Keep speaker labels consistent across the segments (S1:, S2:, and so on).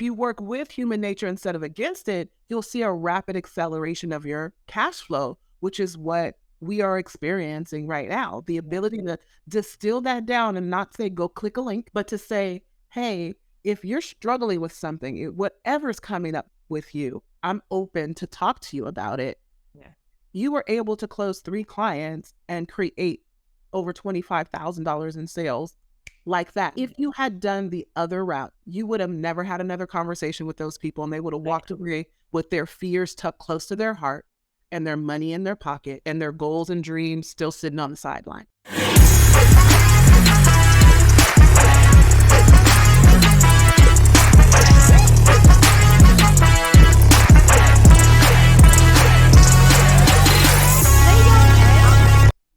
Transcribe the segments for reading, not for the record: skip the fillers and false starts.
S1: if you work with human nature instead of against it, you'll see a rapid acceleration of your cash flow, which is what we are experiencing right now. The ability to distill that down and not say, go click a link, but to say, hey, if you're struggling with something, whatever's coming up with you, I'm open to talk to you about it.
S2: Yeah.
S1: You were able to close 3 clients and create over $25,000 in sales like that. If you had done the other route, you would have never had another conversation with those people, and they would have walked away with their fears tucked close to their heart and their money in their pocket and their goals and dreams still sitting on the sideline.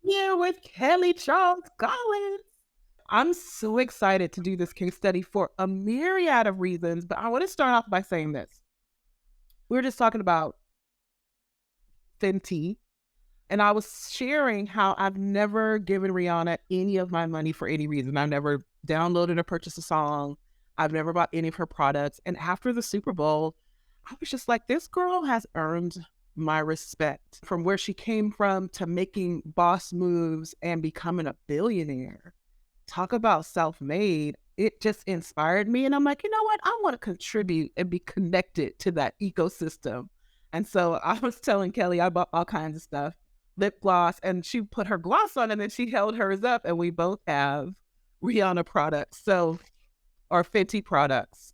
S1: Here with Kelly Charles Collins. I'm so excited to do this case study for a myriad of reasons, but I want to start off by saying this. We were just talking about Fenty, and I was sharing how I've never given Rihanna any of my money for any reason. I've never downloaded or purchased a song. I've never bought any of her products. And after the Super Bowl, I was just like, this girl has earned my respect. From where she came from to making boss moves and becoming a billionaire. Talk about self-made. It just inspired me. And I'm like, you know what? I want to contribute and be connected to that ecosystem. And so I was telling Kelly, I bought all kinds of stuff, lip gloss, and she put her gloss on and then she held hers up, and we both have Rihanna products. So, or Fenty products.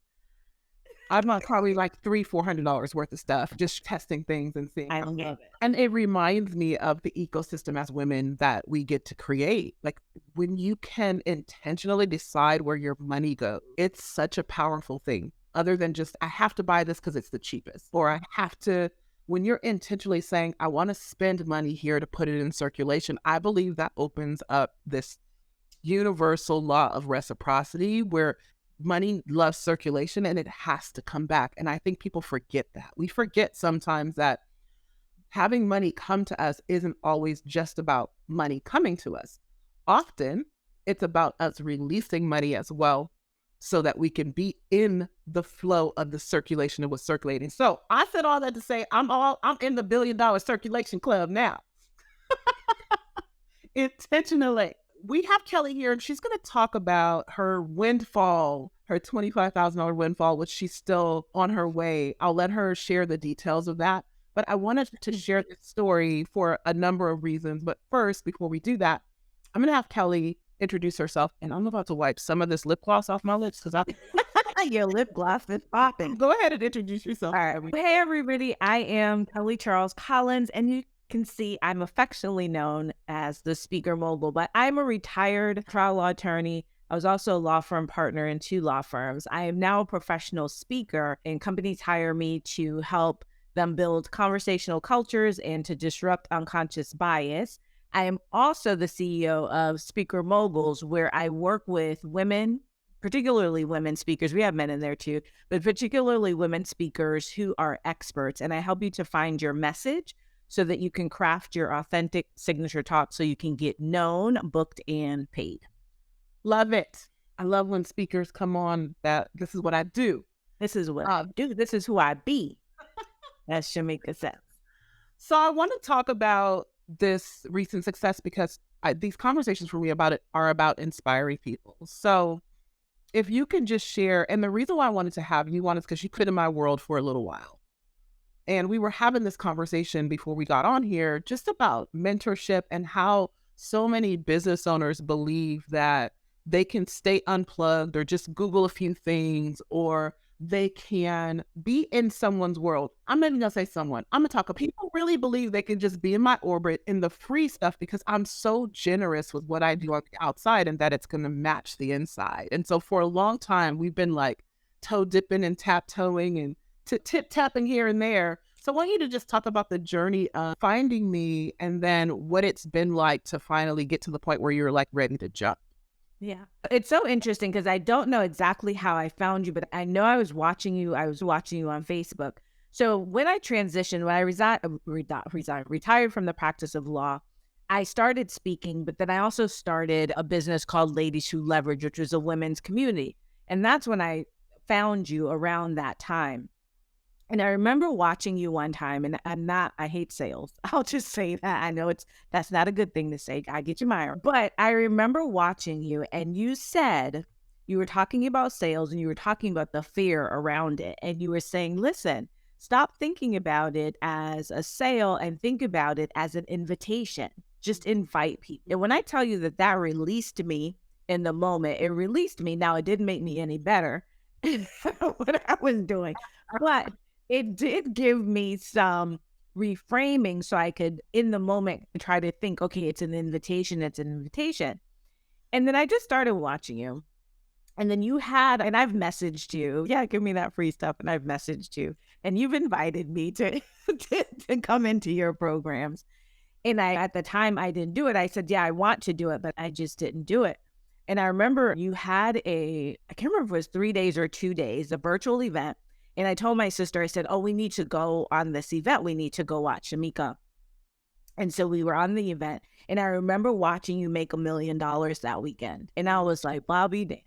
S1: I've bought probably like $300-$400 worth of stuff, just testing things and seeing.
S2: I love it.
S1: And it reminds me of the ecosystem as women that we get to create. Like when you can intentionally decide where your money goes, it's such a powerful thing. Other than just, I have to buy this because it's the cheapest, or I have to, when you're intentionally saying, I want to spend money here to put it in circulation, I believe that opens up this universal law of reciprocity where money loves circulation and it has to come back. And I think people forget that. We forget sometimes that having money come to us isn't always just about money coming to us. Often it's about us releasing money as well, so that we can be in the flow of the circulation of what's circulating. So I said all that to say I'm in the $1 billion circulation club now. Intentionally. We have Kelly here, and she's going to talk about her windfall, her $25,000 windfall, which she's still on her way. I'll let her share the details of that. But I wanted to share this story for a number of reasons. But first, before we do that, I'm going to have Kelly introduce herself. And I'm about to wipe some of this lip gloss off my lips because
S2: Your lip gloss is popping.
S1: Go ahead and introduce yourself.
S2: All right. Hey, everybody. I am Kelly Charles Collins, and you can see I'm affectionately known as the speaker mogul, but I'm a retired trial law attorney. I was also a law firm partner in 2 law firms. I am now a professional speaker, and companies hire me to help them build conversational cultures and to disrupt unconscious bias. I am also the CEO of Speaker Moguls, where I work with women, particularly women speakers. We have men in there too, but particularly women speakers who are experts. And I help you to find your message so that you can craft your authentic signature talk so you can get known, booked, and paid.
S1: Love it. I love when speakers come on that this is what I do.
S2: This is what I do. This is who I be, as Shameca says.
S1: So I want to talk about this recent success because these conversations for me about it are about inspiring people. So if you can just share, and the reason why I wanted to have you on is because you've been in my world for a little while. And we were having this conversation before we got on here just about mentorship and how so many business owners believe that they can stay unplugged or just Google a few things, or they can be in someone's world. I'm not even going to say someone. I'm going to talk about people really believe they can just be in my orbit in the free stuff because I'm so generous with what I do on the outside and that it's going to match the inside. And so for a long time, we've been like toe dipping and tap-toeing and tip-tapping here and there. So I want you to just talk about the journey of finding me and then what it's been like to finally get to the point where you're like ready to jump.
S2: Yeah. It's so interesting because I don't know exactly how I found you, but I know I was watching you. I was watching you on Facebook. So when I transitioned, when I retired from the practice of law, I started speaking, but then I also started a business called Ladies Who Leverage, which was a women's community. And that's when I found you around that time. And I remember watching you one time, and I hate sales. I'll just say that. I know that's not a good thing to say. I get you, Myra. But I remember watching you, and you said you were talking about sales and you were talking about the fear around it. And you were saying, listen, stop thinking about it as a sale and think about it as an invitation. Just invite people. And when I tell you that that released me in the moment, it released me. Now, it didn't make me any better what I was doing, but it did give me some reframing so I could, in the moment, try to think, okay, it's an invitation, it's an invitation. And then I just started watching you. And then you had, and I've messaged you, yeah, give me that free stuff. And I've messaged you, and you've invited me to, to come into your programs. And at the time I didn't do it. I said, yeah, I want to do it, but I just didn't do it. And I remember you had I can't remember if it was 3 days or 2 days, a virtual event. And I told my sister, I said, oh, we need to go on this event. We need to go watch Shameca. And so we were on the event. And I remember watching you make $1 million that weekend. And I was like, Bobby, damn.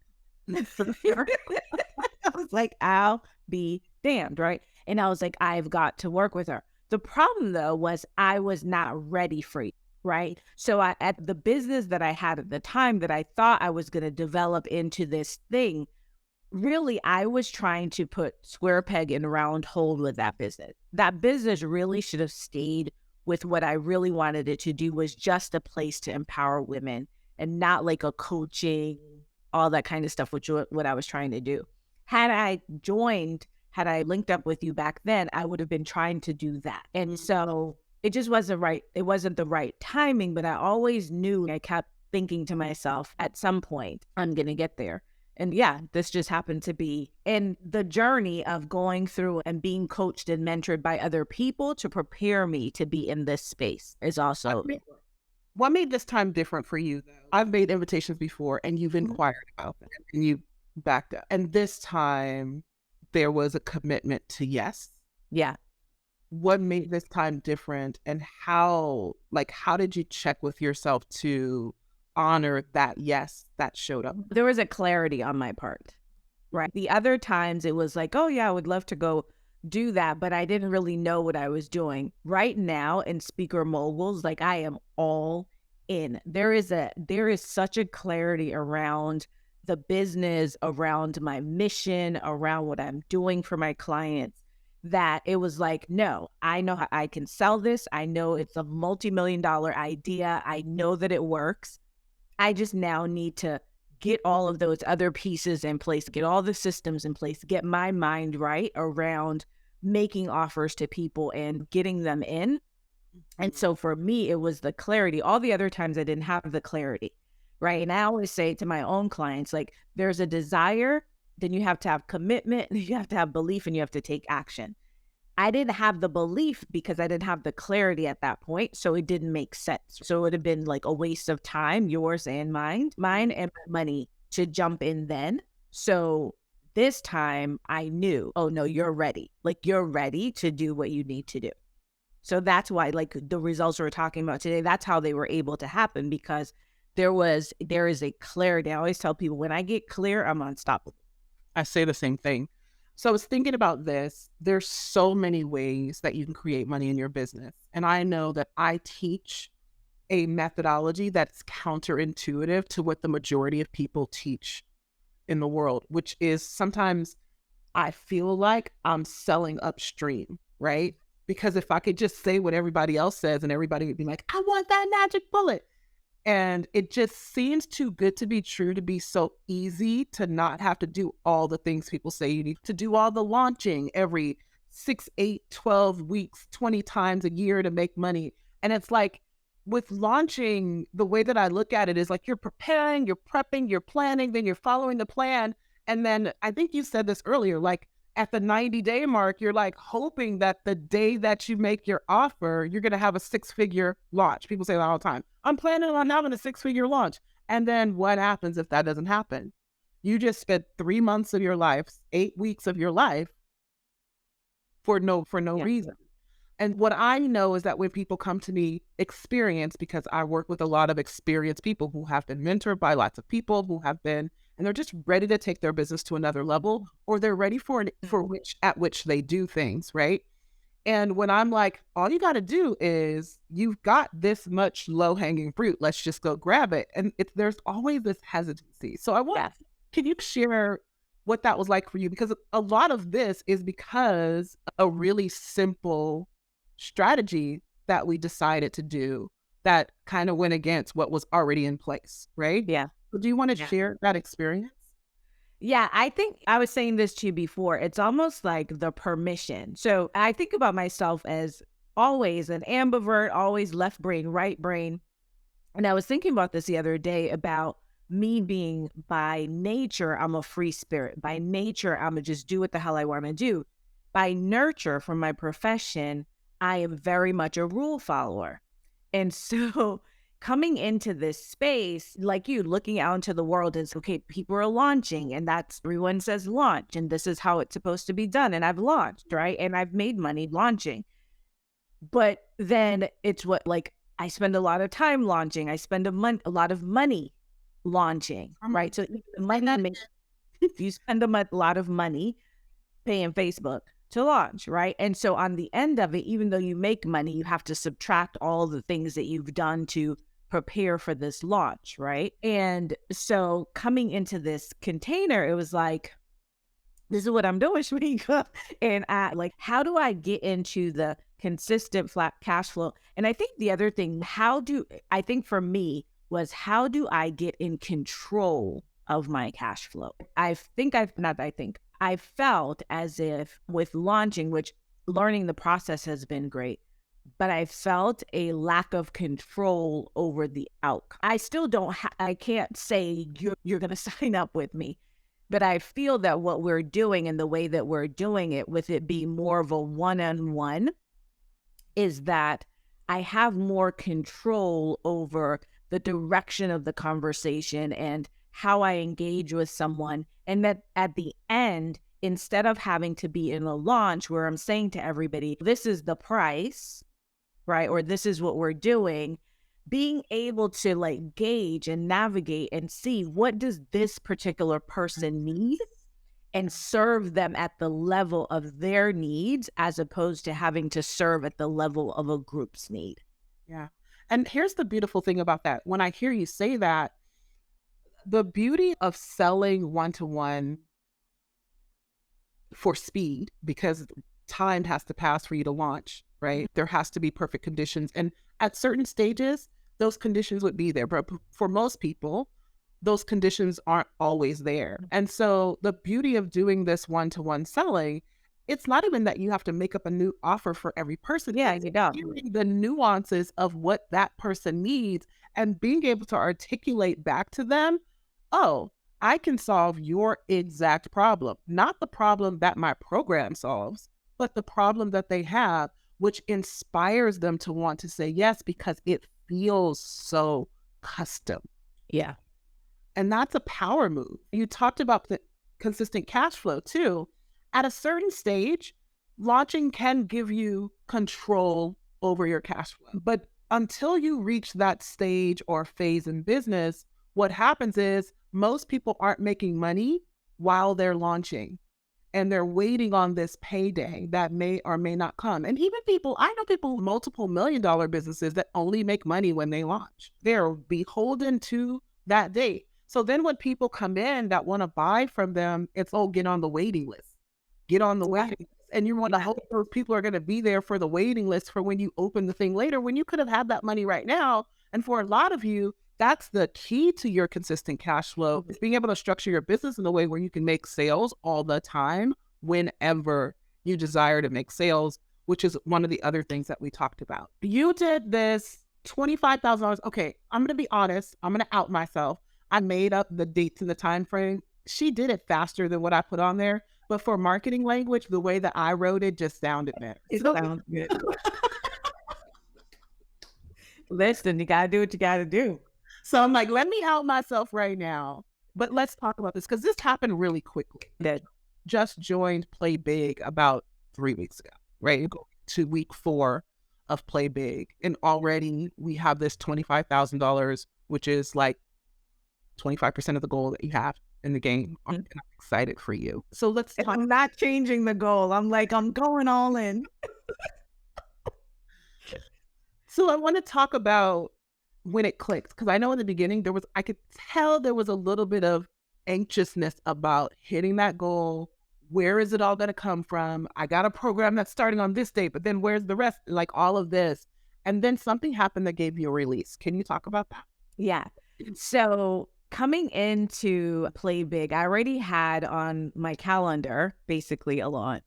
S2: I was like, I'll be damned, right? And I was like, I've got to work with her. The problem, though, was I was not ready for you, right? So at the business that I had at the time that I thought I was going to develop into this thing, really, I was trying to put square peg in round hole with that business. That business really should have stayed with what I really wanted it to do, was just a place to empower women and not like a coaching, all that kind of stuff, which was what I was trying to do. Had I linked up with you back then, I would have been trying to do that. And so it just wasn't right. It wasn't the right timing, but I always knew, I kept thinking to myself, at some point, I'm going to get there. And yeah, this just happened to be in the journey of going through and being coached and mentored by other people to prepare me to be in this space is also.
S1: What made this time different for you, though? I've made invitations before, and you've inquired about them, and you backed up. And this time, there was a commitment to yes.
S2: Yeah.
S1: What made this time different, and how did you check with yourself to honor that yes that showed up?
S2: There was a clarity on my part, right? The other times it was like, oh yeah, I would love to go do that, but I didn't really know what I was doing. Right now in Speaker Moguls, like, I am all in. There is such a clarity around the business, around my mission, around what I'm doing for my clients, that it was like, no, I know how I can sell this. I know it's a multi-million-dollar idea. I know that it works. I just now need to get all of those other pieces in place, get all the systems in place, get my mind right around making offers to people and getting them in. And so for me, it was the clarity. All the other times I didn't have the clarity, right? And I always say to my own clients, like, there's a desire, then you have to have commitment, you have to have belief, and you have to take action. I didn't have the belief because I didn't have the clarity at that point. So it didn't make sense. So it would have been like a waste of time, yours and mine and money, to jump in then. So this time I knew, oh no, you're ready. Like, you're ready to do what you need to do. So that's why, like, the results we're talking about today, that's how they were able to happen, because there is a clarity. I always tell people, when I get clear, I'm unstoppable.
S1: I say the same thing. So I was thinking about this. There's so many ways that you can create money in your business. And I know that I teach a methodology that's counterintuitive to what the majority of people teach in the world, which is, sometimes I feel like I'm selling upstream, right? Because if I could just say what everybody else says, and everybody would be like, I want that magic bullet. And it just seems too good to be true, to be so easy to not have to do all the things people say you need to do, all the launching every 6, 8, 12 weeks, 20 times a year to make money. And it's like, with launching, the way that I look at it is like, you're preparing, you're prepping, you're planning, then you're following the plan. And then I think you said this earlier, like, at the 90-day mark, you're like hoping that the day that you make your offer, you're going to have a 6-figure launch. People say that all the time. I'm planning on having a 6-figure launch. And then what happens if that doesn't happen? You just spent 3 months of your life, 8 weeks of your life for no reason. And what I know is that when people come to me experienced, because I work with a lot of experienced people who have been mentored by lots of people, who have been and they're just ready to take their business to another level, or they're ready for which at which they do things, right? And when I'm like, all you got to do is you've got this much low hanging fruit. Let's just go grab it. And there's always this hesitancy. So I want,
S2: Yes.
S1: can you share what that was like for you? Because a lot of this is because a really simple strategy that we decided to do that kind of went against what was already in place, right?
S2: Yeah.
S1: So do you want to
S2: Yeah.
S1: share that experience?
S2: Yeah, I think I was saying this to you before. It's almost like the permission. So I think about myself as always an ambivert, always left brain, right brain. And I was thinking about this the other day about me being by nature, I'm a free spirit. By nature, I'm going to just do what the hell I want to do. By nurture, from my profession, I am very much a rule follower. And so coming into this space, like you looking out into the world is okay, people are launching, and that's everyone says launch, and this is how it's supposed to be done. And I've launched, right? And I've made money launching. But then it's what, like, I spend a lot of time launching. I spend a lot of money launching, right? So you spend lot of money paying Facebook to launch, right? And so on the end of it, even though you make money, you have to subtract all the things that you've done to prepare for this launch, right? And so coming into this container, it was like, this is what I'm doing, Shameca. And I like, how do I get into the consistent flat cash flow? And I think the other thing, I think for me was, how do I get in control of my cash flow? I felt as if with launching, which learning the process has been great, but I felt a lack of control over the outcome. I still I can't say you're going to sign up with me, but I feel that what we're doing and the way that we're doing it, with it being more of a one-on-one, is that I have more control over the direction of the conversation and how I engage with someone. And that at the end, instead of having to be in a launch where I'm saying to everybody, this is the price, right? Or this is what we're doing, being able to like gauge and navigate and see, what does this particular person need, and serve them at the level of their needs, as opposed to having to serve at the level of a group's need.
S1: Yeah. And here's the beautiful thing about that. When I hear you say that, the beauty of selling one-to-one for speed, because time has to pass for you to launch, right? There has to be perfect conditions. And at certain stages, those conditions would be there. But for most people, those conditions aren't always there. And so the beauty of doing this one-to-one selling, it's not even that you have to make up a new offer for every person.
S2: Yeah,
S1: It's
S2: you know.
S1: hearing the nuances of what that person needs and being able to articulate back to them, oh, I can solve your exact problem, not the problem that my program solves, but the problem that they have, which inspires them to want to say yes, because it feels so custom.
S2: Yeah.
S1: And that's a power move. You talked about the consistent cash flow too. At a certain stage, launching can give you control over your cash flow. But until you reach that stage or phase in business, what happens is most people aren't making money while they're launching, and they're waiting on this payday that may or may not come. And even I know people with multiple $1 million businesses that only make money when they launch. They're beholden to that date. So then when people come in that want to buy from them, it's, oh, get on the waiting list. Get on the waiting list. And you want to hope those people are going to be there for the waiting list for when you open the thing later, when you could have had that money right now. And for a lot of you, that's the key to your consistent cash flow, is being able to structure your business in a way where you can make sales all the time, whenever you desire to make sales, which is one of the other things that we talked about. You did this $25,000. Okay, I'm going to be honest. I'm going to out myself. I made up the dates and the time frame. She did it faster than what I put on there. But for marketing language, the way that I wrote it just sounded better.
S2: It sounds good. Listen, you got to do what you got to do.
S1: So I'm like, let me out myself right now. But let's talk about this, because this happened really quickly.
S2: That
S1: just joined Play Big about 3 weeks ago, right? Go to week 4 of Play Big. And already we have this $25,000, which is like 25% of the goal that you have. in the game. And
S2: Mhm.
S1: I'm excited for you. So let's
S2: And
S1: talk.
S2: I'm not changing the goal. I'm like, I'm going all in.
S1: So I want to talk about when it clicked, because I know in the beginning I could tell there was a little bit of anxiousness about hitting that goal. Where is it all going to come from? I got a program that's starting on this date, but then where's the rest? Like all of this. And then something happened that gave you a release. Can you talk about that?
S2: Yeah. So coming into Play Big, I already had on my calendar basically a launch.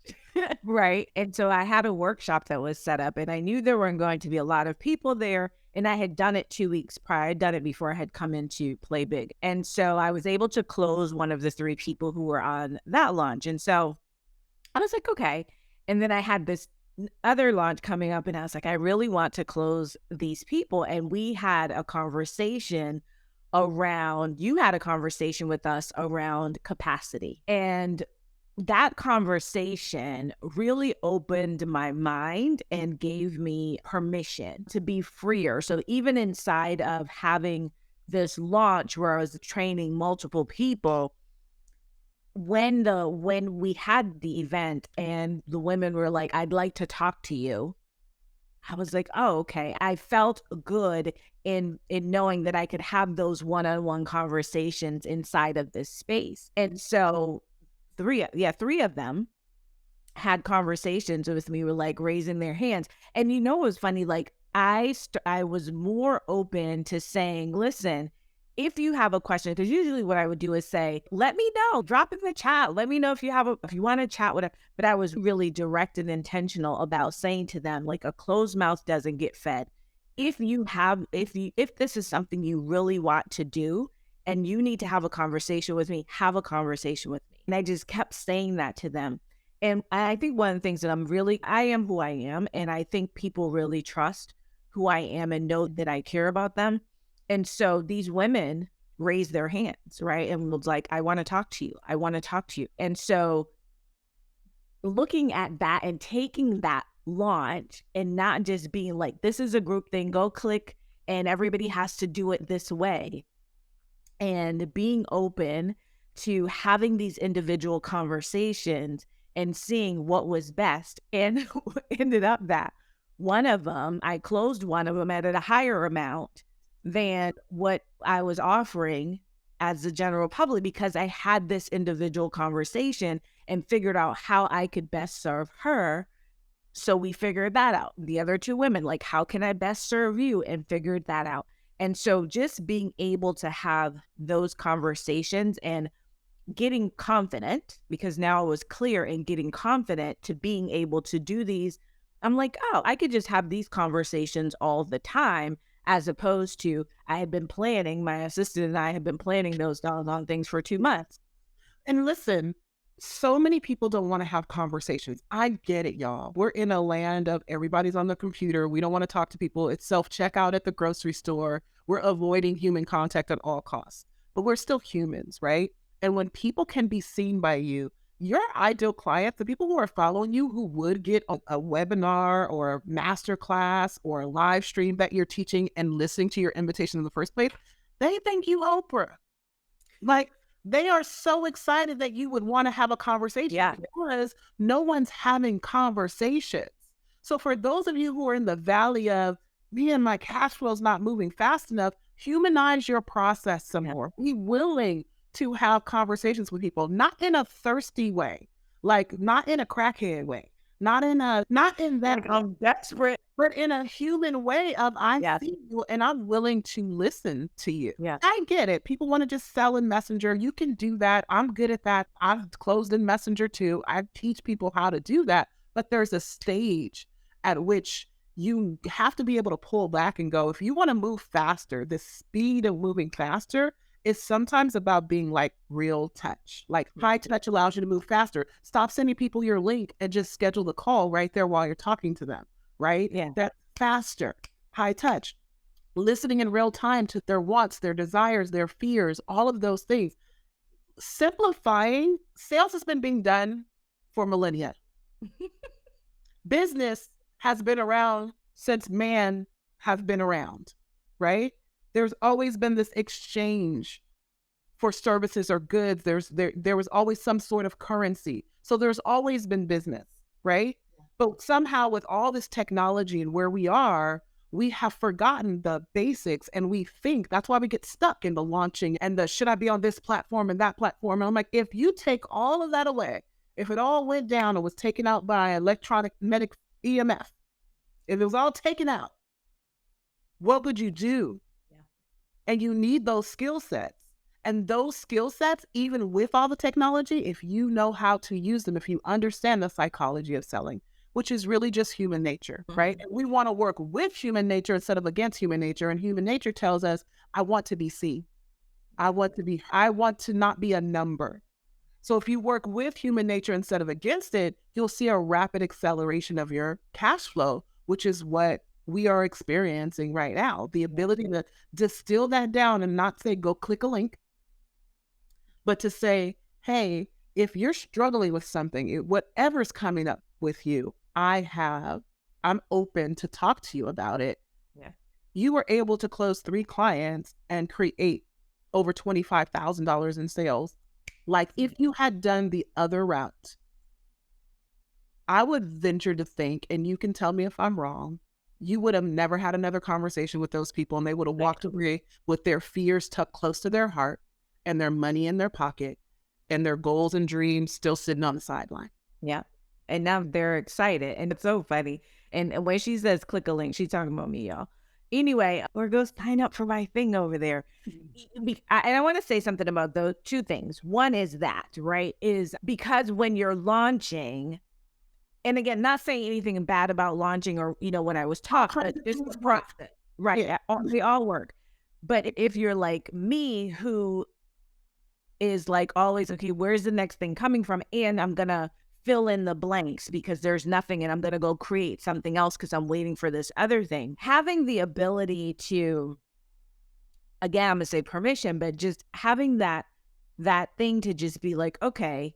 S2: Right. And so I had a workshop that was set up, and I knew there weren't going to be a lot of people there. And I had done it 2 weeks prior. I had done it before I had come into Play Big. And so I was able to close one of the 3 people who were on that launch. And so I was like, okay. And then I had this other launch coming up, and I was like, I really want to close these people. And we had a conversation around, you had a conversation with us around capacity. And that conversation really opened my mind and gave me permission to be freer. So even inside of having this launch where I was training multiple people, when we had the event and the women were like, I'd like to talk to you, I was like, oh, okay. I felt good in knowing that I could have those one-on-one conversations inside of this space. And so three of them had conversations with me, were like raising their hands. And it was funny, like I was more open to saying, listen, if you have a question, because usually what I would do is say, let me know, drop in the chat, let me know if you want to chat, whatever. But I was really direct and intentional about saying to them, like, a closed mouth doesn't get fed. If this is something you really want to do and you need to have a conversation with me, have a conversation with me. And I just kept saying that to them. And I think one of the things that I am who I am. And I think people really trust who I am and know that I care about them. And so these women raised their hands, right? And was like, I want to talk to you. I want to talk to you. And so looking at that and taking that launch and not just being like, this is a group thing, go click and everybody has to do it this way. And being open to having these individual conversations and seeing what was best. And ended up that I closed one of them at a higher amount than what I was offering as the general public, because I had this individual conversation and figured out how I could best serve her. So we figured that out. The other 2 women, like, how can I best serve you? And figured that out. And so just being able to have those conversations and getting confident, because now it was clear, and getting confident to being able to do these. I'm like, oh, I could just have these conversations all the time, as opposed to my assistant and I had been planning those doggone things for 2 months.
S1: And listen, so many people don't want to have conversations. I get it, y'all. We're in a land of everybody's on the computer. We don't want to talk to people. It's self-checkout at the grocery store. We're avoiding human contact at all costs. But we're still humans, right? And when people can be seen by you, your ideal client, the people who are following you, who would get a webinar or a master class or a live stream that you're teaching and listening to your invitation in the first place, they think you Oprah. Like, they are so excited that you would want to have a conversation,
S2: Yeah.
S1: because no one's having conversations. So for those of you who are in the valley of, man, my cash flow is not moving fast enough, humanize your process some
S2: Yeah.
S1: more. Be willing to have conversations with people, not in a thirsty way, like not in a crackhead way, not in that,
S2: Like, I'm desperate.
S1: but in a human way of, I
S2: Yes.
S1: see you and I'm willing to listen to you.
S2: Yeah.
S1: I get it. People want to just sell in Messenger. You can do that. I'm good at that. I've closed in Messenger too. I teach people how to do that. But there's a stage at which you have to be able to pull back and go, if you want to move faster, the speed of moving faster is sometimes about being like real touch. Like high touch allows you to move faster. Stop sending people your link and just schedule the call right there while you're talking to them, right?
S2: Yeah.
S1: That's faster, high touch. Listening in real time to their wants, their desires, their fears, all of those things. Simplifying, sales has been being done for millennia. Business has been around since man has been around, right? There's always been this exchange for services or goods, there was always some sort of currency. So there's always been business, right? But somehow with all this technology and where we are, we have forgotten the basics, and we think that's why we get stuck in the launching and the should I be on this platform and that platform. And I'm like, if you take all of that away, if it all went down and was taken out by electronic medic EMF, if it was all taken out, what would you do?
S2: Yeah.
S1: And you need those skill sets. And those skill sets, even with all the technology, if you know how to use them, if you understand the psychology of selling, which is really just human nature, right? And we want to work with human nature instead of against human nature. And human nature tells us, I want to be seen. I want to not be a number. So if you work with human nature instead of against it, you'll see a rapid acceleration of your cash flow, which is what we are experiencing right now. The ability to distill that down and not say, go click a link, but to say, hey, if you're struggling with something, whatever's coming up with you, I'm open to talk to you about it.
S2: Yeah.
S1: You were able to close 3 clients and create over $25,000 in sales. Like if you had done the other route, I would venture to think, and you can tell me if I'm wrong, you would have never had another conversation with those people, and they would have walked away with their fears tucked close to their heart and their money in their pocket and their goals and dreams still sitting on the sideline.
S2: Yeah. And now they're excited. And it's so funny. And when she says click a link, she's talking about me, y'all. Anyway, or go sign up for my thing over there. And I want to say something about those 2 things. One is that, right? Is because when you're launching, and again, not saying anything bad about launching or, when I was talking, but this is process, right?
S1: Yeah.
S2: They all work. But if you're like me, who is like always, okay, where's the next thing coming from? And I'm going to fill in the blanks because there's nothing, and I'm going to go create something else because I'm waiting for this other thing. Having the ability to, again, I'm going to say permission, but just having that thing to just be like, okay,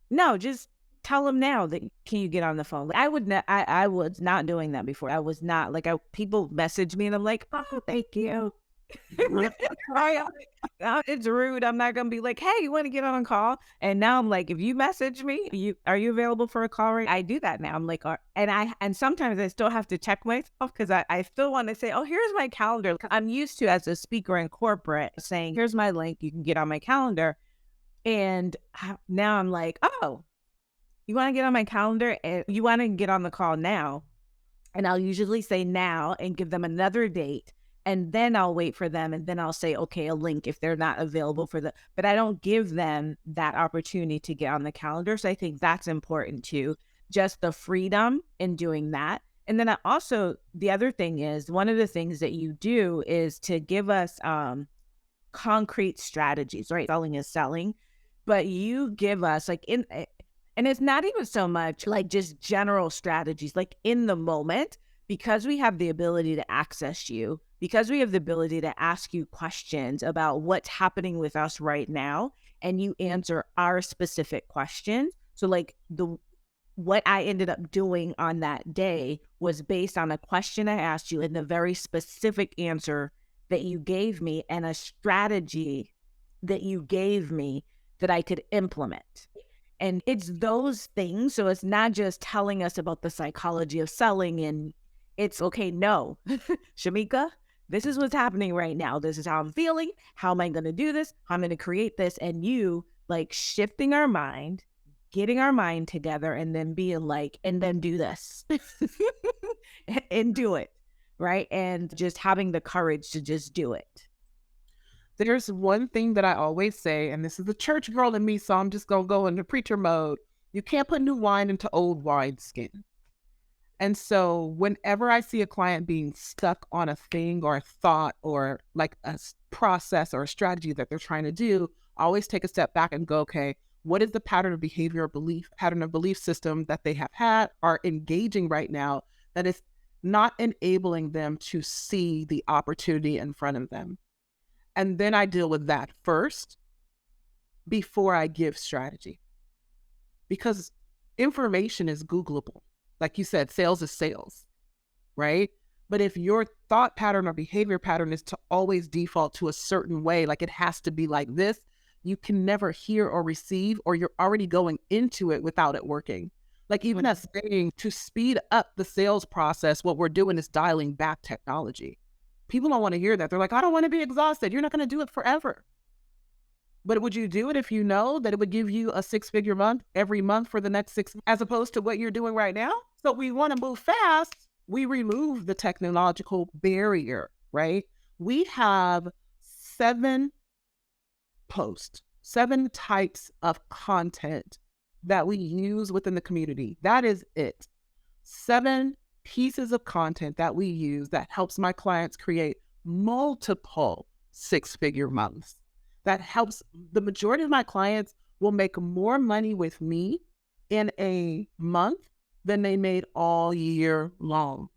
S2: no, just tell them now that, can you get on the phone? I was not doing that before. I was not like, people message me and I'm like, oh, thank you. It's rude. I'm not gonna be like, hey, you want to get on a call? And now I'm like, if you message me, are you available for a call? Right? I do that now. I'm like, and sometimes I still have to check myself because I still want to say, oh, here's my calendar. I'm used to, as a speaker in corporate, saying, here's my link, you can get on my calendar. And now I'm like, oh, you want to get on my calendar and you want to get on the call now? And I'll usually say now and give them another date. And then I'll wait for them. And then I'll say, okay, a link if they're not available for but I don't give them that opportunity to get on the calendar. So I think that's important too. Just the freedom in doing that. And then the other thing is, one of the things that you do is to give us concrete strategies, right? Selling is selling, but you give us and it's not even so much like just general strategies, like in the moment, because we have the ability to access you, because we have the ability to ask you questions about what's happening with us right now, and you answer our specific questions. So like what I ended up doing on that day was based on a question I asked you and the very specific answer that you gave me and a strategy that you gave me that I could implement. And it's those things. So it's not just telling us about the psychology of selling and it's okay. No, Shameca, this is what's happening right now. This is how I'm feeling. How am I going to do this? How I'm going to create this. And you like shifting our mind, getting our mind together, and then being like, and then do this and do it. Right. And just having the courage to just do it.
S1: There's one thing that I always say, and this is the church girl in me, so I'm just going to go into preacher mode. You can't put new wine into old wineskin. And so whenever I see a client being stuck on a thing or a thought or like a process or a strategy that they're trying to do, I always take a step back and go, okay, what is the pattern of behavior or pattern of belief system that they have had, are engaging right now that is not enabling them to see the opportunity in front of them? And then I deal with that first before I give strategy. Because information is Googleable. Like you said, sales is sales, right? But if your thought pattern or behavior pattern is to always default to a certain way, like it has to be like this, you can never hear or receive, or you're already going into it without it working. Like even as saying to speed up the sales process, what we're doing is dialing back technology. People don't want to hear that. They're like, I don't want to be exhausted. You're not going to do it forever. But would you do it if you know that it would give you a six-figure month every month for the next 6, as opposed to what you're doing right now? So we want to move fast. We remove the technological barrier, right? We have 7 posts, 7 types of content that we use within the community. That is it. 7 pieces of content that we use that helps my clients create multiple six-figure months. That helps the majority of my clients will make more money with me in a month than they made all year long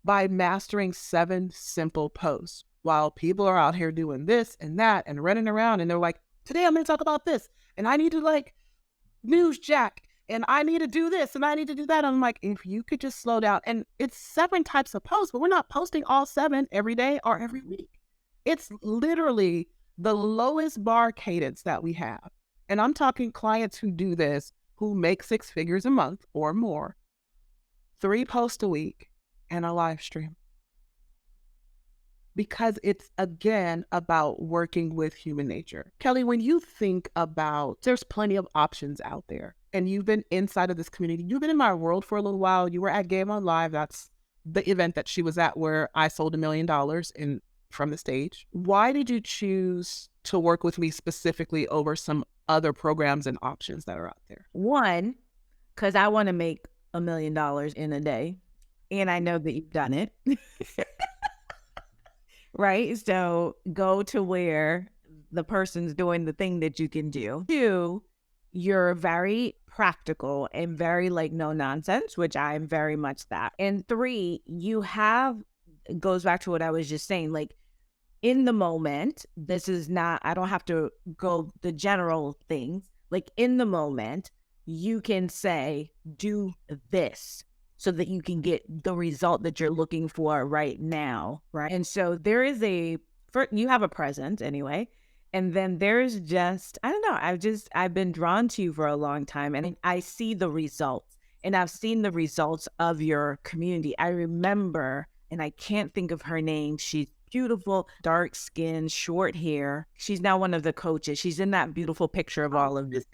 S1: by mastering 7 simple posts. While people are out here doing this and that and running around and they're like, today I'm going to talk about this and I need to like news jack and I need to do this and I need to do that. I'm like, if you could just slow down. And it's 7 types of posts, but we're not posting all 7 every day or every week. It's literally the lowest bar cadence that we have. And I'm talking clients who do this, who make 6 figures a month or more, 3 posts a week and a live stream. Because it's, again, about working with human nature. Kelly, when you think about, there's plenty of options out there, and you've been inside of this community, you've been in my world for a little while, you were at Game On Live, that's the event that she was at where I sold $1 million from the stage. Why did you choose to work with me specifically over some other programs and options that are out there?
S2: One, because I want to make $1 million in a day, and I know that you've done it. Right? So go to where the person's doing the thing that you can do. 2, you're very practical and very like no nonsense, which I'm very much that. And 3, you have, goes back to what I was just saying, like in the moment, this is not, I don't have to go the general things. Like in the moment, you can say, do this, so that you can get the result that you're looking for right now, right? And so there is you have a present anyway, and then there's just, I don't know, I've been drawn to you for a long time, and I see the results, and I've seen the results of your community. I remember, and I can't think of her name, she's beautiful, dark skin, short hair. She's now one of the coaches. She's in that beautiful picture of all of this.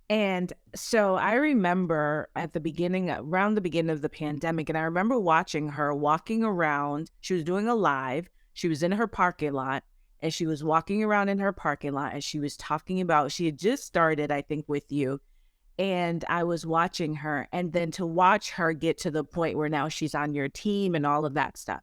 S2: And so I remember at the beginning, around the beginning of the pandemic, and I remember watching her walking around. She was doing a live. She was in her parking lot, and she was walking around in her parking lot, and she was talking about, she had just started, I think, with you. And I was watching her, and then to watch her get to the point where now she's on your team and all of that stuff.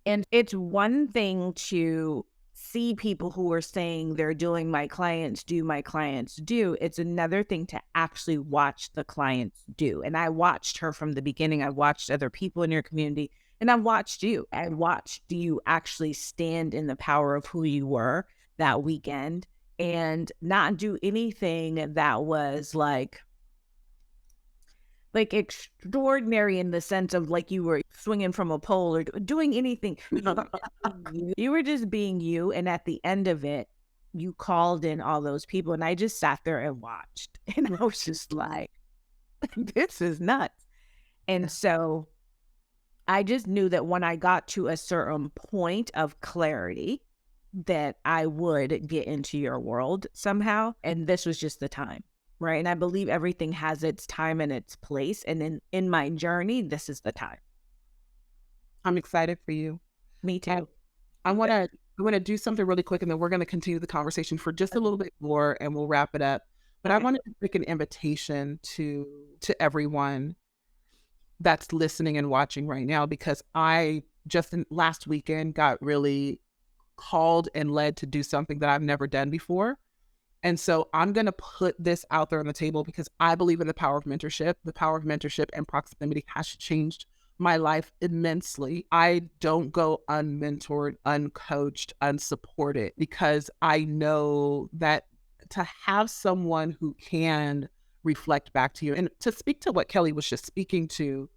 S2: And it's one thing to see people who are saying they're doing my clients do. It's another thing to actually watch the clients do. And I watched her from the beginning. I watched other people in your community, and I watched you. I watched you actually stand in the power of who you were that weekend and not do anything that was like extraordinary in the sense of like you were swinging from a pole or doing anything. You were just being you. And at the end of it, you called in all those people. And I just sat there and watched. And I was just like, this is nuts. And so I just knew that when I got to a certain point of clarity, that I would get into your world somehow. And this was just the time. Right. And I believe everything has its time and its place. And in my journey, this is the time.
S1: I'm excited for you.
S2: Me too.
S1: I want to do something really quick, and then we're going to continue the conversation for just a little bit more, and we'll wrap it up. But I wanted to make an invitation to everyone that's listening and watching right now, because I just last weekend got really called and led to do something that I've never done before. And so I'm going to put this out there on the table because I believe in the power of mentorship. The power of mentorship and proximity has changed my life immensely. I don't go unmentored, uncoached, unsupported, because I know that to have someone who can reflect back to you, and to speak to what Kelly was just speaking to,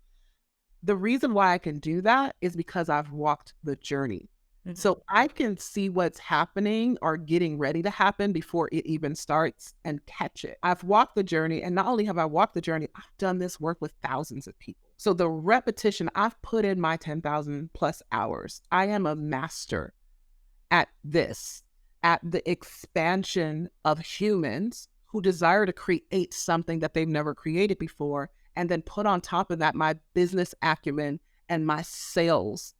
S1: the reason why I can do that is because I've walked the journey.
S2: Mhm.
S1: So I can see what's happening or getting ready to happen before it even starts and catch it. I've walked the journey, and not only have I walked the journey, I've done this work with thousands of people. So the repetition, I've put in my 10,000 plus hours. I am a master at this, at the expansion of humans who desire to create something that they've never created before. And then put on top of that my business acumen and my sales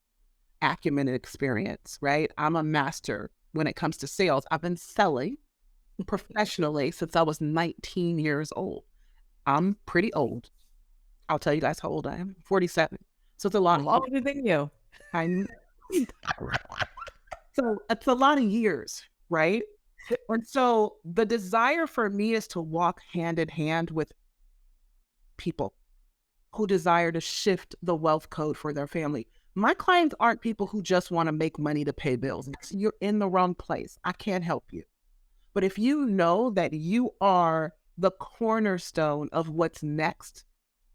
S1: acumen and experience, right? I'm a master when it comes to sales. I've been selling professionally since I was 19 years old. I'm pretty old. I'll tell you guys how old I am. 47. So it's a lot
S2: I'm
S1: of years.
S2: older than you.
S1: I know. So it's a lot of years, right? And so the desire for me is to walk hand in hand with people who desire to shift the wealth code for their family. My clients aren't people who just want to make money to pay bills. You're in the wrong place. I can't help you. But if you know that you are the cornerstone of what's next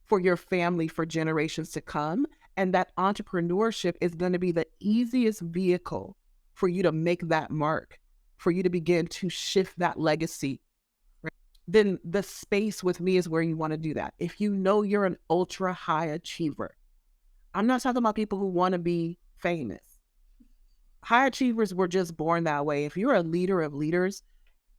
S1: for your family for generations to come, and that entrepreneurship is going to be the easiest vehicle for you to make that mark, for you to begin to shift that legacy, then the space with me is where you want to do that. If you know you're an ultra high achiever, I'm not talking about people who want to be famous. High achievers were just born that way. If you're a leader of leaders,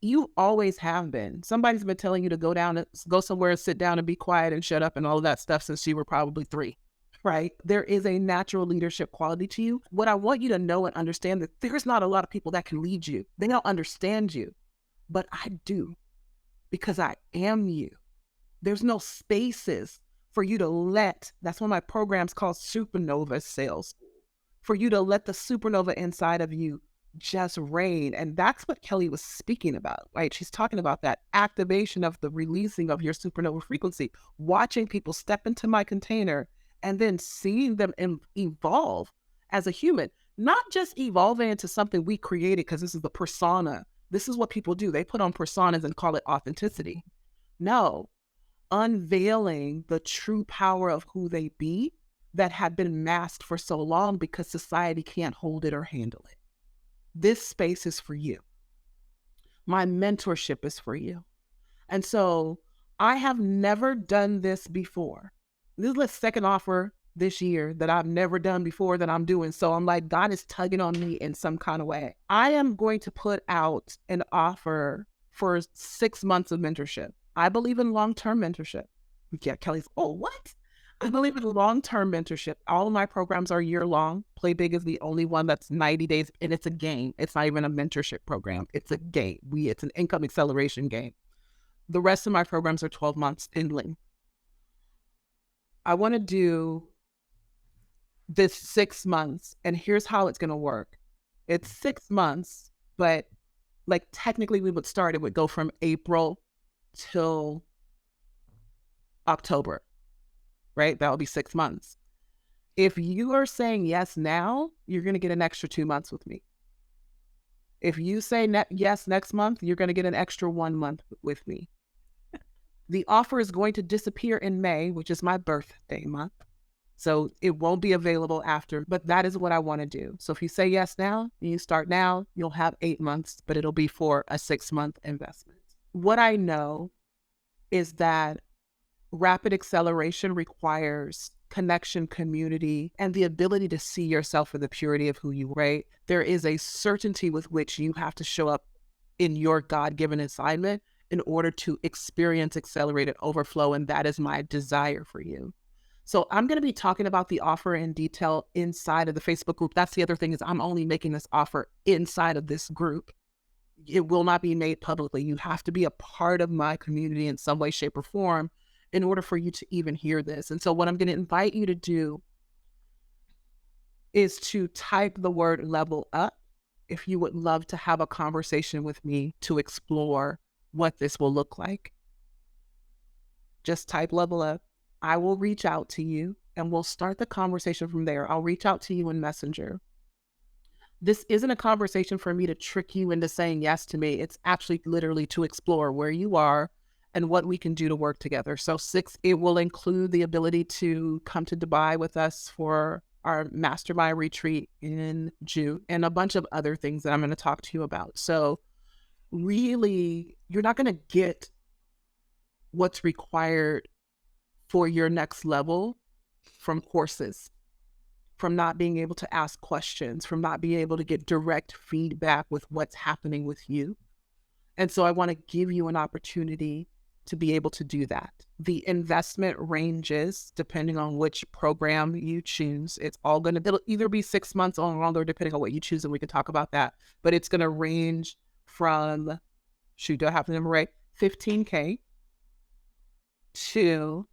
S1: you always have been. Somebody's been telling you to go somewhere and sit down and be quiet and shut up and all of that stuff since you were probably 3, right? There is a natural leadership quality to you. What I want you to know and understand that there's not a lot of people that can lead you. They don't understand you, but I do, because I am you. There's no spaces for you to let, that's one of my programs called Supernova Sales, for you to let the supernova inside of you just reign. And that's what Kelly was speaking about, right? She's talking about that activation of the releasing of your supernova frequency, watching people step into my container and then seeing them evolve as a human, not just evolving into something we created because this is the persona. This is what people do. They put on personas and call it authenticity. No, unveiling the true power of who they be that had been masked for so long because society can't hold it or handle it. This space is for you. My mentorship is for you. And so I have never done this before. This is the second offer this year that I've never done before that I'm doing. So I'm like, God is tugging on me in some kind of way. I am going to put out an offer for 6 months of mentorship. I believe in long-term mentorship. Yeah, Kelly's, oh, what? I believe in long-term mentorship. All of my programs are year-long. Play Big is the only one that's 90 days, and it's a game. It's not even a mentorship program. It's a game. It's an income acceleration game. The rest of my programs are 12 months in length. I want to do this 6 months, and here's how it's going to work. It's 6 months, but like technically it would go from April till October, right? That would be 6 months. If you are saying yes now, you're going to get an extra 2 months with me. If you say yes next month, you're going to get an extra 1 month with me. The offer is going to disappear in May, which is my birthday month. So it won't be available after, but that is what I want to do. So if you say yes now, you start now, you'll have 8 months, but it'll be for a 6-month investment. What I know is that rapid acceleration requires connection, community, and the ability to see yourself for the purity of who you are, right? There is a certainty with which you have to show up in your God-given assignment in order to experience accelerated overflow, and that is my desire for you. So I'm going to be talking about the offer in detail inside of the Facebook group. That's the other thing, is I'm only making this offer inside of this group. It will not be made publicly. You have to be a part of my community in some way, shape, or form in order for you to even hear this. And so what I'm going to invite you to do is to type the word level up if you would love to have a conversation with me to explore what this will look like. Just type level up. I will reach out to you and we'll start the conversation from there. I'll reach out to you in Messenger. This isn't a conversation for me to trick you into saying yes to me. It's actually literally to explore where you are and what we can do to work together. So 6, it will include the ability to come to Dubai with us for our mastermind retreat in June, and a bunch of other things that I'm going to talk to you about. So really, you're not going to get what's required for your next level from courses, from not being able to ask questions, from not being able to get direct feedback with what's happening with you. And so I want to give you an opportunity to be able to do that. The investment ranges depending on which program you choose. It'll either be 6 months or longer depending on what you choose, and we can talk about that. But it's going to range from, do I have the number right? 15K to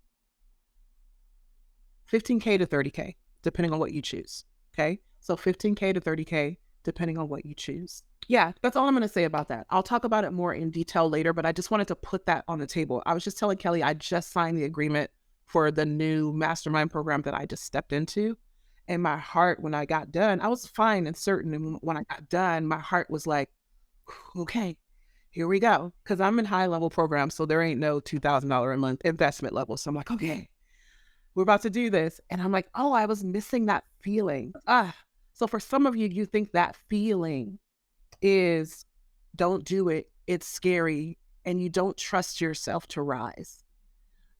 S1: 15K to 30K, depending on what you choose. Okay. So 15K to 30K, depending on what you choose. Yeah, that's all I'm going to say about that. I'll talk about it more in detail later, but I just wanted to put that on the table. I was just telling Kelly, I just signed the agreement for the new mastermind program that I just stepped into. And my heart, when I got done, I was fine and certain. And when I got done, my heart was like, okay, here we go. Because I'm in high level programs, so there ain't no $2,000 a month investment level. So I'm like, okay, we're about to do this. And I'm like, oh, I was missing that feeling. So for some of you, you think that feeling is don't do it. It's scary. And you don't trust yourself to rise.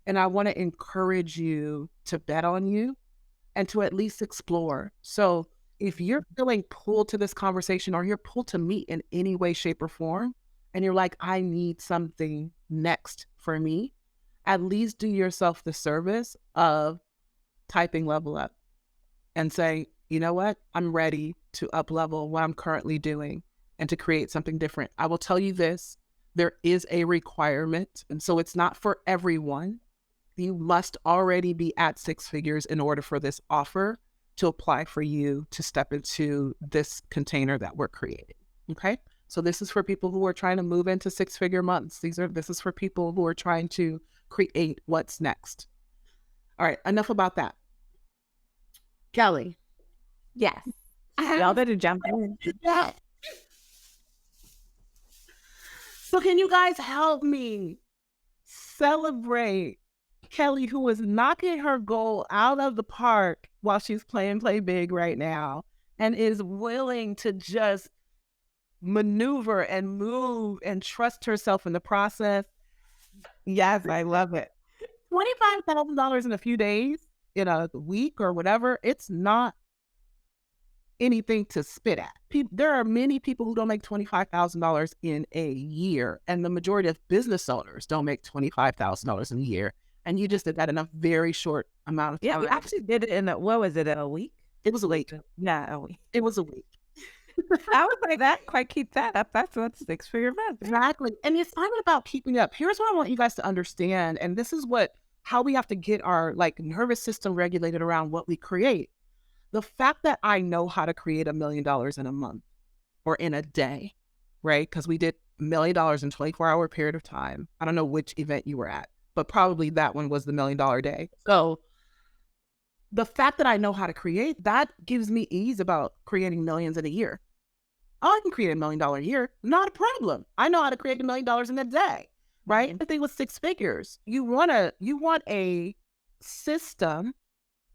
S1: And I want to encourage you to bet on you and to at least explore. So if you're feeling pulled to this conversation, or you're pulled to meet in any way, shape, or form, and you're like, I need something next for me, at least do yourself the service of typing level up and say, you know what? I'm ready to up level what I'm currently doing and to create something different. I will tell you this, there is a requirement. And so it's not for everyone. You must already be at 6 figures in order for this offer to apply for you to step into this container that we're creating. Okay. So this is for people who are trying to move into 6-figure months. This is for people who are trying to create what's next. All right. Enough about that. Kelly.
S2: Yes. Y'all better jump in.
S1: Yeah. So can you guys help me celebrate Kelly, who is knocking her goal out of the park while she's playing Play Big right now, and is willing to just maneuver and move and trust herself in the process?
S2: Yes, I love it.
S1: $25,000 in a few days, in a week or whatever, it's not anything to spit at. There are many people who don't make $25,000 in a year, and the majority of business owners don't make $25,000 in a year. And you just did that in a very short amount of time.
S2: Yeah, we actually did it in what was it, a week?
S1: It was a week.
S2: Yeah, a week.
S1: It was a week.
S2: I was like, that quite keep that up. That's what 6-figure month.
S1: Exactly. And it's not about keeping up. Here's what I want you guys to understand. And this is how we have to get our nervous system regulated around what we create. The fact that I know how to create $1 million in a month or in a day, right? Because we did $1 million in 24-hour period of time. I don't know which event you were at, but probably that one was the $1 million day. So the fact that I know how to create, that gives me ease about creating millions in a year. Oh, I can create $1 million a year. Not a problem. I know how to create $1 million in a day, right? The thing with 6 figures, you want a system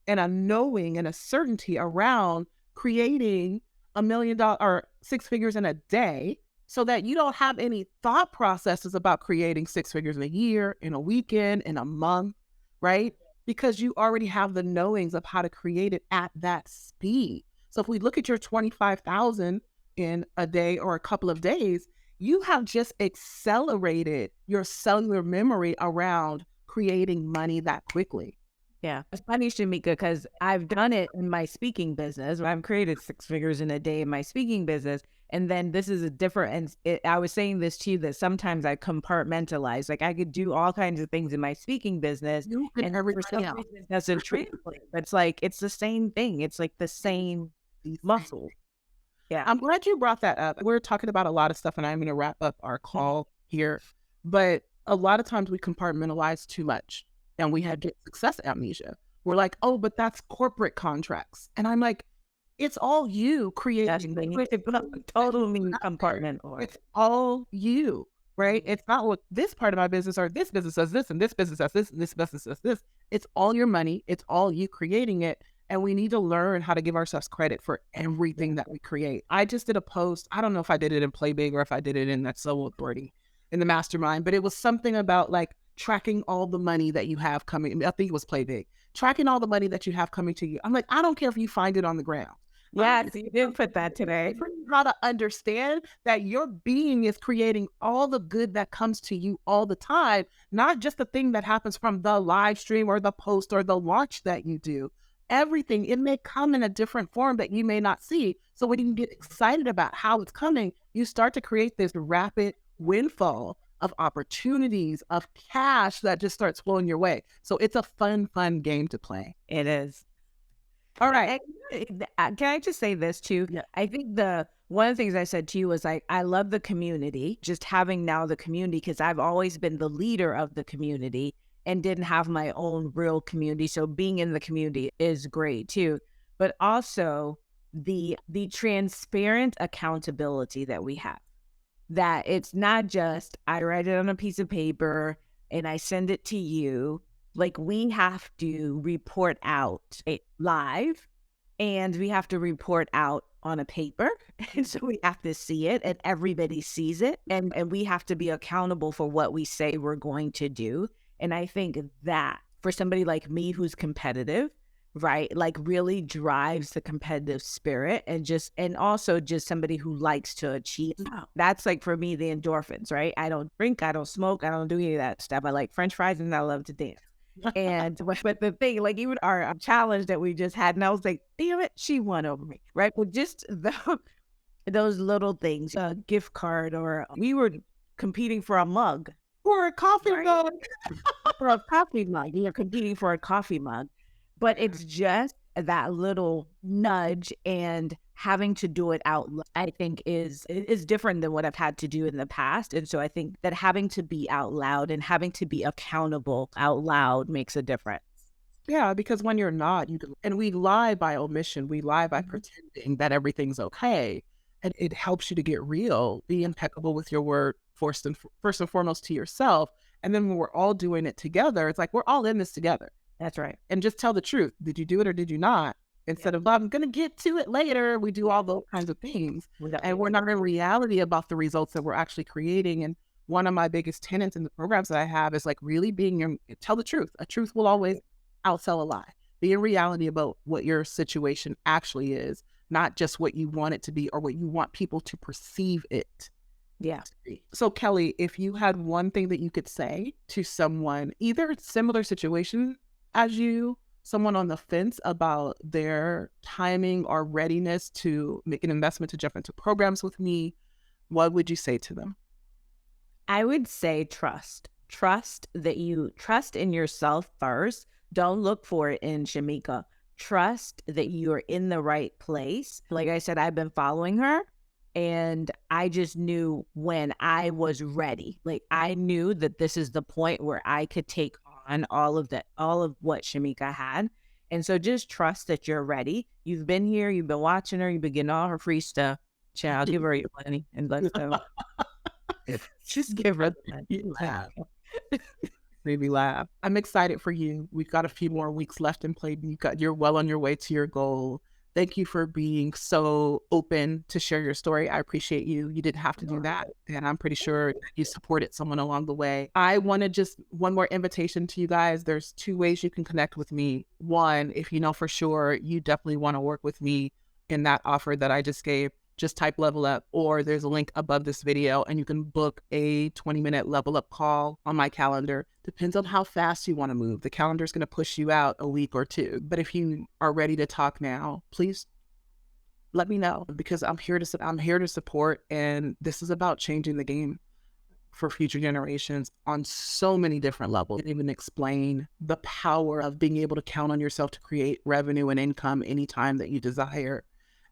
S1: and a knowing and a certainty around creating $1 million or 6 figures in a day, so that you don't have any thought processes about creating 6 figures in a year, in a weekend, in a month, right? Because you already have the knowings of how to create it at that speed. So if we look at your 25,000 in a day or a couple of days, you have just accelerated your cellular memory around creating money that quickly.
S2: Yeah. It's funny, Shameca, because I've done it in my speaking business. I've created 6 figures in a day in my speaking business. And then this is a different, and I was saying this to you, that sometimes I compartmentalize. Like I could do all kinds of things in my speaking business, and for some reason it doesn't translate. But it's like, it's the same thing. It's like the same muscle. Yeah.
S1: I'm glad you brought that up. We're talking about a lot of stuff, and I'm going to wrap up our call here. But a lot of times we compartmentalize too much, and we had success amnesia. We're like, oh, but that's corporate contracts. And I'm like, it's all you creating.
S2: Totally compartment.
S1: It's all you, right? It's not what this part of my business or this business does this and this business does this and this business does this. It's all your money. It's all you creating it. And we need to learn how to give ourselves credit for everything that we create. I just did a post. I don't know if I did it in Play Big or if I did it in that Soul Authority in the mastermind, but it was something about like tracking all the money that you have coming. I think it was Play Big, tracking all the money that you have coming to you. I'm like, I don't care if you find it on the ground.
S2: Yes, you did put that today.
S1: How to understand that your being is creating all the good that comes to you all the time, not just the thing that happens from the live stream or the post or the launch that you do. Everything, it may come in a different form that you may not see. So when you get excited about how it's coming, you start to create this rapid windfall of opportunities, of cash that just starts flowing your way. So it's a fun game to play.
S2: It is.
S1: All right.
S2: Can I just say this too?
S1: Yeah.
S2: I think one of the things I said to you was like, I love the community, just having now the community, because I've always been the leader of the community and didn't have my own real community. So being in the community is great too. But also the transparent accountability that we have, that it's not just I write it on a piece of paper and I send it to you. Like, we have to report out live, and we have to report out on a paper. And so we have to see it and everybody sees it. And we have to be accountable for what we say we're going to do. And I think that for somebody like me who's competitive, right, like really drives the competitive spirit, and also just somebody who likes to achieve. That's like for me, the endorphins, right? I don't drink, I don't smoke, I don't do any of that stuff. I like French fries and I love to dance. And but the thing, like even our challenge that we just had, and I was like, damn it, she won over me, right? But just those little things, a gift card, or we were competing for a mug.
S1: Or a coffee mug.
S2: For a coffee mug. You're competing for a coffee mug. But it's just that little nudge, and having to do it out, I think is different than what I've had to do in the past. And so I think that having to be out loud and having to be accountable out loud makes a difference.
S1: Yeah, because when you're not, and we lie by omission, we lie by pretending that everything's okay. And it helps you to get real, be impeccable with your word, first and foremost to yourself. And then when we're all doing it together, it's like, we're all in this together.
S2: That's right.
S1: And just tell the truth. Did you do it or did you not? Instead of, I'm going to get to it later. We do all those kinds of things. And we're not in reality about the results that we're actually creating. And one of my biggest tenets in the programs that I have is like really tell the truth. A truth will always outsell a lie. Be in reality about what your situation actually is, not just what you want it to be or what you want people to perceive it.
S2: Yeah.
S1: So Kelly, if you had one thing that you could say to someone, either similar situation as you, someone on the fence about their timing or readiness to make an investment to jump into programs with me, what would you say to them?
S2: I would say trust. Trust that you trust in yourself first. Don't look for it in Shameca. Trust that you are in the right place. Like I said, I've been following her, and I just knew when I was ready. Like, I knew that this is the point where I could take on all of what Shameca had. And so just trust that you're ready. You've been here, you've been watching her, you've been getting all her free stuff. Child, give her your money and let's go. Just give her that.
S1: You laugh. Made me laugh. I'm excited for you. We've got a few more weeks left in play. You're well on your way to your goal. Thank you for being so open to share your story. I appreciate you. You didn't have to do that. And I'm pretty sure you supported someone along the way. I want to just one more invitation to you guys. There's 2 ways you can connect with me. One, if you know for sure you definitely want to work with me in that offer that I just gave, just type level up, or there's a link above this video and you can book a 20-minute level up call on my calendar. Depends on how fast you want to move. The calendar is going to push you out a week or 2. But if you are ready to talk now, please let me know, because I'm here to support. And this is about changing the game for future generations on so many different levels. And even explain the power of being able to count on yourself to create revenue and income anytime that you desire,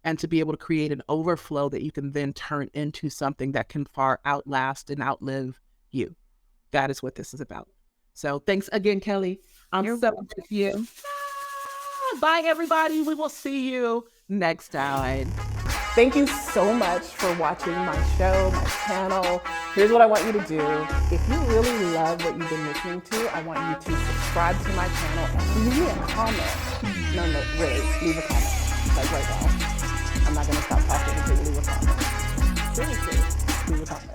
S1: and to be able to create an overflow that you can then turn into something that can far outlast and outlive you. That is what this is about. So thanks again, Kelly. I'm so with you. Bye, everybody. We will see you next time. Thank you so much for watching my show, my channel. Here's what I want you to do. If you really love what you've been listening to, I want you to subscribe to my channel and leave me a comment. No, really, leave a comment. Like right now. I'm not going to stop talking until you leave a comment. Seriously, leave a comment.